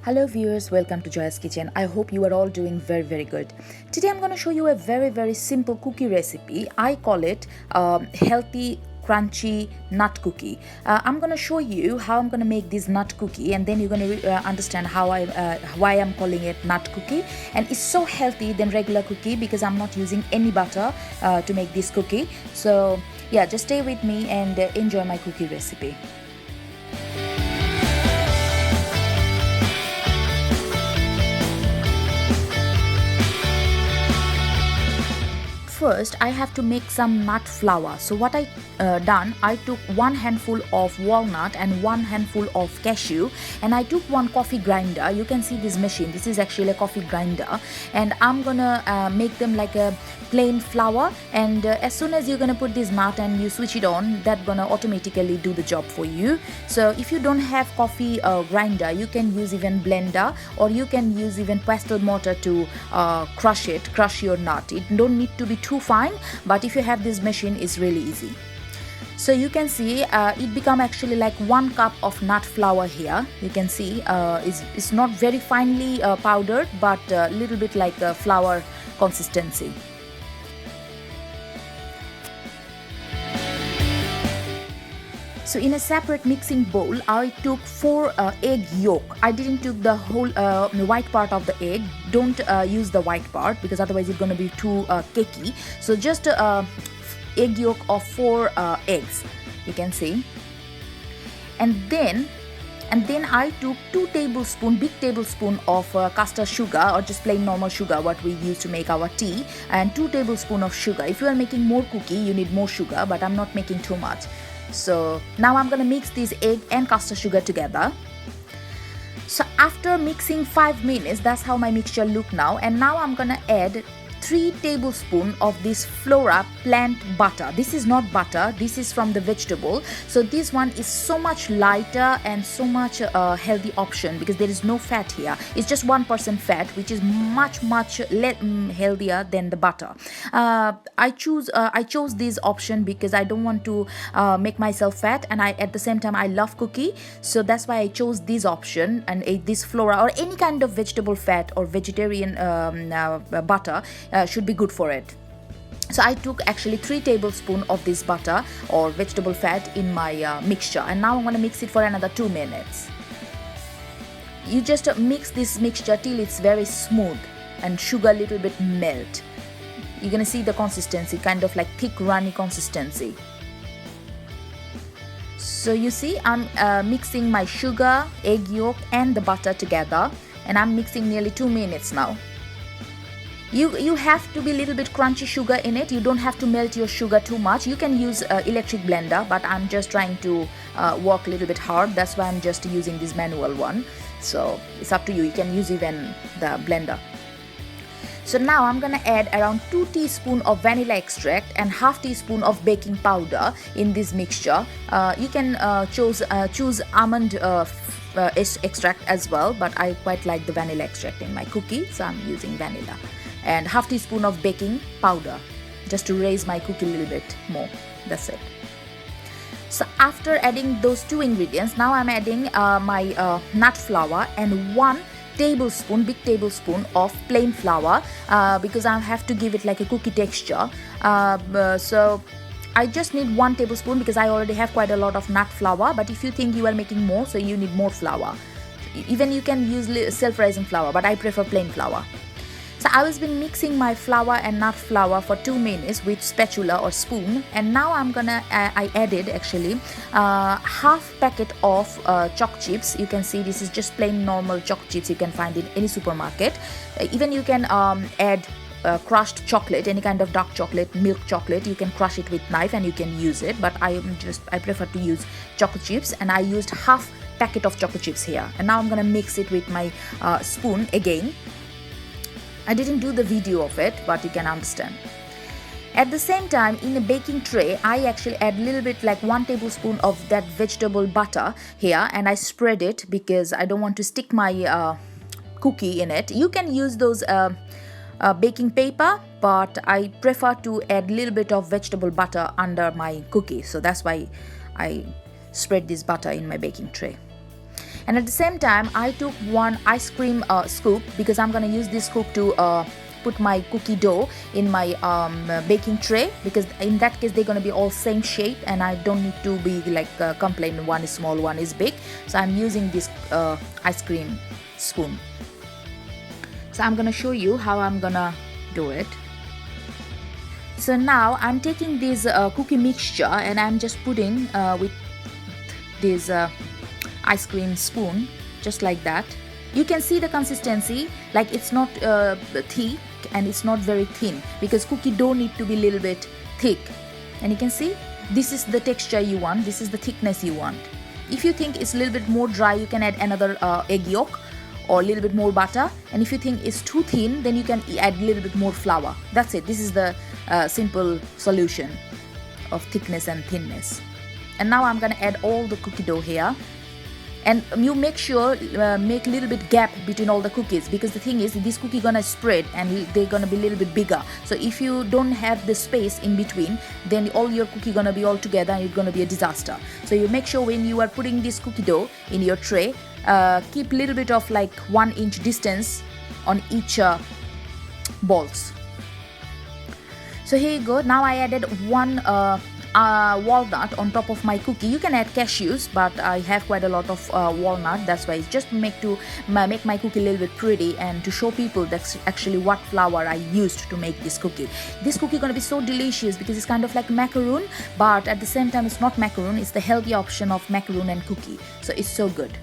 Hello viewers, welcome to Joya's Kitchen. I hope you are all doing very good. Today I'm going to show you a very simple cookie recipe. I call it healthy crunchy nut cookie. I'm going to show you how I'm going to make this nut cookie, and then you're going to understand why I'm calling it nut cookie. And it's so healthy than regular cookie because I'm not using any butter to make this cookie. So yeah, just stay with me and enjoy my cookie recipe. First, I have to make some nut flour. So what I done, I took 1 handful of walnut and 1 handful of cashew, and I took 1 coffee grinder. You can see this machine. This is actually a coffee grinder, and I'm gonna make them like a plain flour. And as soon as you're gonna put this nut and you switch it on, that's gonna automatically do the job for you. So if you don't have coffee grinder, you can use even blender, or you can use even pestle mortar to crush your nut. It don't need to be too fine, but if you have this machine, it's really easy. So you can see it become actually like 1 cup of nut flour here. You can see it's not very finely powdered, but a little bit like a flour consistency. So in a separate mixing bowl, I took 4 egg yolk. I didn't took the whole white part of the egg. Don't use the white part because otherwise it's going to be too cakey. So just egg yolk of 4 eggs, you can see. And then I took 2 big tablespoon of caster sugar, or just plain normal sugar, what we use to make our tea, and 2 tablespoon of sugar. If you are making more cookie, you need more sugar, but I'm not making too much. So now I'm gonna mix this egg and caster sugar together. So after mixing 5 minutes, that's how my mixture look now. And now I'm gonna add 3 tablespoons of this Flora plant butter. This is not butter, this is from the vegetable. So this one is so much lighter and so much healthy option because there is no fat here. It's just 1% fat, which is much healthier than the butter. I chose this option because I don't want to make myself fat, and at the same time I love cookie. So that's why I chose this option, and this Flora or any kind of vegetable fat or vegetarian butter should be good for it. So I took actually 3 tablespoons of this butter or vegetable fat in my mixture, and now I'm going to mix it for another 2 minutes. You just mix this mixture till it's very smooth and sugar a little bit melt. You're going to see the consistency, kind of like thick runny consistency. So you see I'm mixing my sugar, egg yolk and the butter together, and I'm mixing nearly 2 minutes now. You have to be a little bit crunchy sugar in it. You don't have to melt your sugar too much. You can use electric blender, but I'm just trying to work a little bit hard. That's why I'm just using this manual one. So it's up to you. You can use even the blender. So now I'm gonna add around 2 teaspoons of vanilla extract and half teaspoon of baking powder in this mixture. You can choose almond extract as well, but I quite like the vanilla extract in my cookie, so I'm using vanilla. And half teaspoon of baking powder just to raise my cookie a little bit more. That's it. So after adding those 2 ingredients, now I'm adding my nut flour and 1 big tablespoon of plain flour because I have to give it like a cookie texture. So I just need 1 tablespoon because I already have quite a lot of nut flour, but if you think you are making more, so you need more flour. Even you can use self-rising flour, but I prefer plain flour. So I was been mixing my flour and nut flour for 2 minutes with spatula or spoon, and now I'm gonna I added actually half packet of choc chips. You can see this is just plain normal choc chips you can find in any supermarket. Even you can add crushed chocolate, any kind of dark chocolate, milk chocolate. You can crush it with knife and you can use it, but I prefer to use chocolate chips, and I used half packet of chocolate chips here. And now I'm gonna mix it with my spoon again. I didn't do the video of it, but you can understand. At the same time, in a baking tray, I actually add a little bit like 1 tablespoon of that vegetable butter here, and I spread it because I don't want to stick my cookie in it. You can use those baking paper, but I prefer to add a little bit of vegetable butter under my cookie. So that's why I spread this butter in my baking tray. And at the same time, I took one ice cream scoop, because I'm gonna use this scoop to put my cookie dough in my baking tray, because in that case they're gonna be all same shape and I don't need to be like complain one is small, one is big. So I'm using this ice cream spoon. So I'm gonna show you how I'm gonna do it. So now I'm taking this cookie mixture and I'm just putting with this ice cream spoon, just like that. You can see the consistency, like it's not thick and it's not very thin, because cookie dough need to be a little bit thick. And you can see this is the texture you want, this is the thickness you want. If you think it's a little bit more dry, you can add another egg yolk or a little bit more butter. And if you think it's too thin, then you can add a little bit more flour. That's it. This is the simple solution of thickness and thinness. And now I'm gonna add all the cookie dough here. And you make sure make a little bit gap between all the cookies, because the thing is this cookie gonna spread and they're gonna be a little bit bigger. So if you don't have the space in between, then all your cookie gonna be all together and it's gonna be a disaster. So you make sure when you are putting this cookie dough in your tray, keep a little bit of like 1 inch distance on each balls. So here you go. Now I added one walnut on top of my cookie. You can add cashews, but I have quite a lot of walnut. That's why it's just make my cookie a little bit pretty and to show people that's actually what flour I used to make this cookie. This cookie gonna be so delicious because it's kind of like macaroon, but at the same time it's not macaroon. It's the healthy option of macaroon and cookie. So it's so good.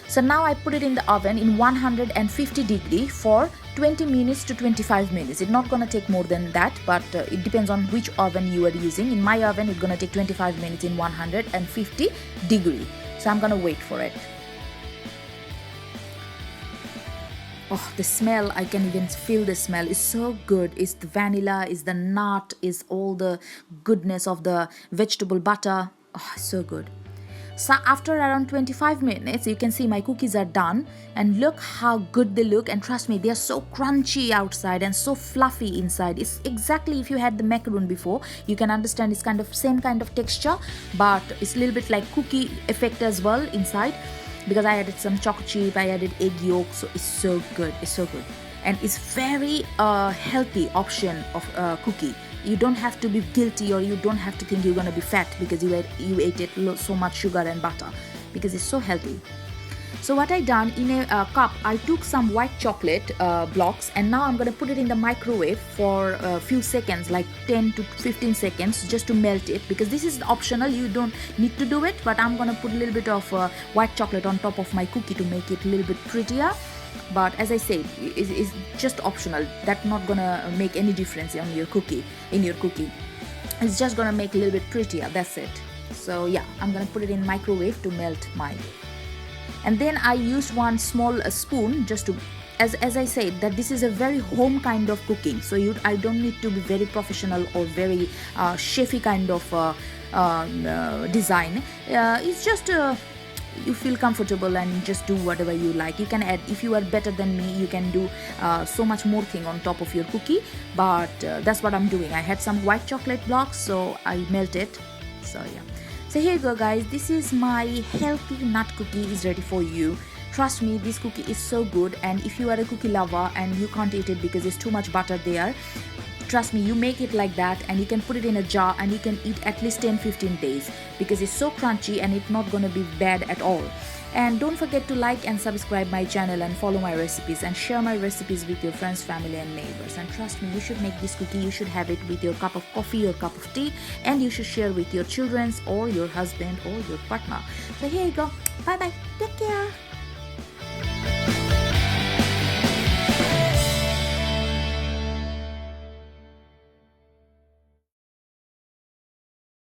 So now I put it in the oven in 150 degree for 20 minutes to 25 minutes. It's not gonna take more than that, but it depends on which oven you are using. In my oven, it's gonna take 25 minutes in 150 degree. So I'm gonna wait for it. Oh, the smell, I can even feel the smell. It's so good. It's the vanilla, it's the nut, it's all the goodness of the vegetable butter. Oh, so good. So after around 25 minutes, you can see my cookies are done, and look how good they look. And trust me, they are so crunchy outside and so fluffy inside. It's exactly, if you had the macaroon before, you can understand it's kind of same kind of texture, but it's a little bit like cookie effect as well inside, because I added some chocolate chip, I added egg yolk. So it's so good. It's so good, and it's very healthy option of cookie. You don't have to be guilty, or you don't have to think you're gonna be fat because you ate it so much sugar and butter, because it's so healthy. So what I done, in a cup I took some white chocolate blocks, and now I'm gonna put it in the microwave for a few seconds, like 10 to 15 seconds, just to melt it, because this is optional. You don't need to do it, but I'm gonna put a little bit of white chocolate on top of my cookie to make it a little bit prettier. But as I said, it's just optional. That's not gonna make any difference on your cookie. It's just gonna make a little bit prettier. That's it. So yeah, I'm gonna put it in microwave to melt mine. And then I used one small spoon just to, as I said, that this is a very home kind of cooking. So I don't need to be very professional or very chefy kind of design. It's just you feel comfortable and just do whatever you like. You can add, if you are better than me, you can do so much more thing on top of your cookie, but that's what I'm doing. I had some white chocolate blocks, so I melt it. So yeah, so here you go guys, this is my healthy nut cookie is ready for you. Trust me, this cookie is so good, and if you are a cookie lover and you can't eat it because there's too much butter there, trust me, you make it like that and you can put it in a jar and you can eat at least 10-15 days, because it's so crunchy and it's not gonna be bad at all. And don't forget to like and subscribe my channel and follow my recipes and share my recipes with your friends, family and neighbors. And trust me, you should make this cookie, you should have it with your cup of coffee or cup of tea, and you should share with your children or your husband or your partner. So here you go. Bye bye. Take care.